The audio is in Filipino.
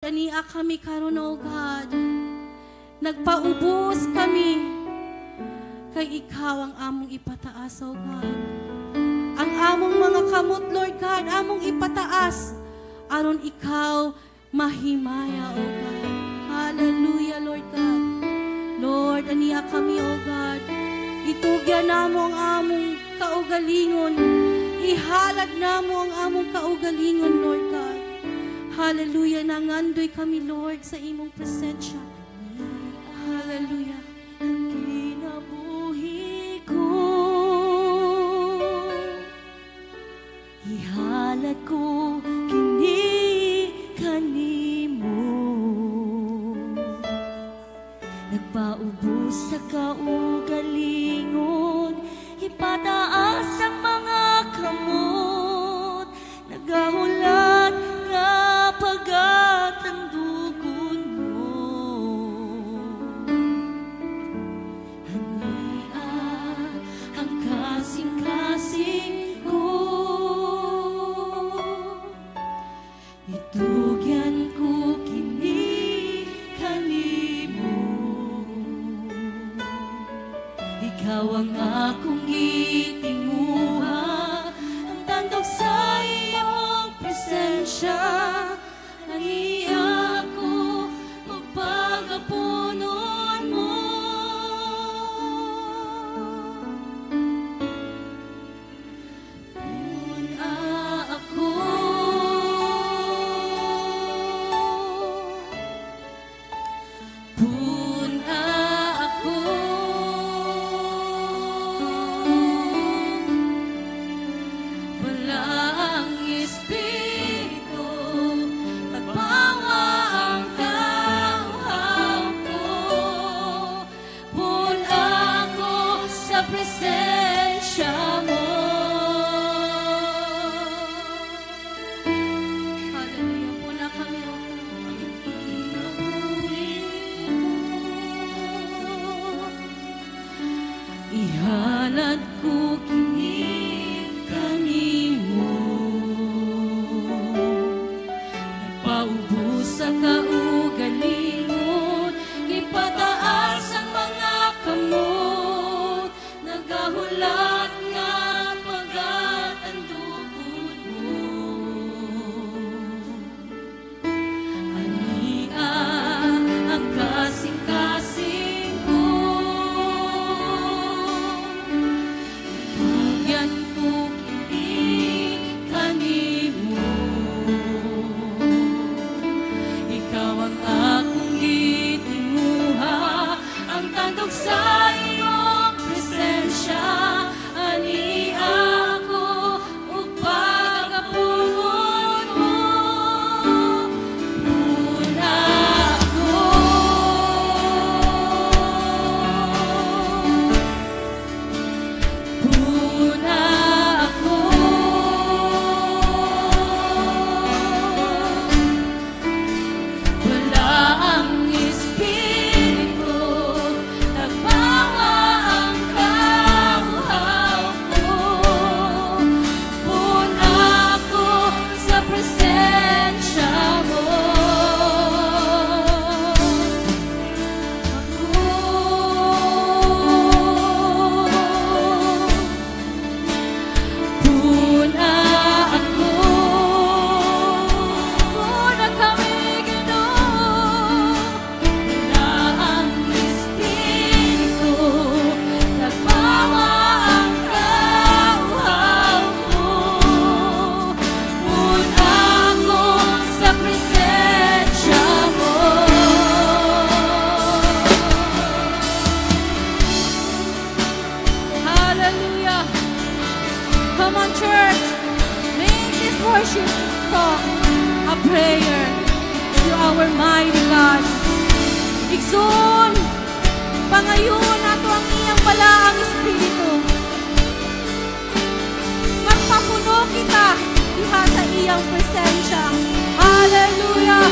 Kaniya kami karon, O God. Nagpaubos kami kay Ikaw ang among ipataas, O God. Ang among mga kamot, Lord God, among ipataas aron Ikaw mahimaya, O God. Hallelujah, Lord God. Lord, aniya kami, O God. Itugyan namo ang among kaugalingon. Ihalad namo ang among kaugalingon, Lord God. Hallelujah, nangandoy kami, Lord, sa imong presensya. Hallelujah. Ang kinabuhi ko, ihalad ko kini kanimo. Nagpaubos sa kaugalingon, ipataas ang mga kamot. Nagahulat nga pagat ang dugon mo. Hania ang kasing-kasing ko, itugyan ko kini kanimo. Ikaw ang akong gitinguha, ang tandog sa imong presensya. Hania ako ug pagapunon mo. Puna ako, puna ako. Wala ang Espiritu, tagpawa ang tawhaw ko. Puna ako sa presensya mo. Hallelujah. Puna kami, O God. Ihalad ko kini kanimo. Nagpaubos sa kaugalingon, ipataas ang mga kamot. Nagahulat nga pagat ang dugon mo. Ania ang kasing-kasing ko, tugyan ko kini kanimo. Ikaw ang akong gitinguha, ang tandog sa iyong presensya. Ania ako ug pagapunon mo. Puna ako, puna ako. Wala ang Espiritu, tagpawa ang tawhaw ko. Puna ako sa presensya mo. Puna ako, puna kami, Ginoo. Wala ang Espiritu, tagpawa ang tawhaw ko. Puna ako sa presensya mo. Hallelujah. Come on, church. Make this worship song a prayer to our mighty God. Igsoon, pangayon nato ang iyang balaang Espiritu. Magpapuno kita diha sa iyang presensya. Hallelujah.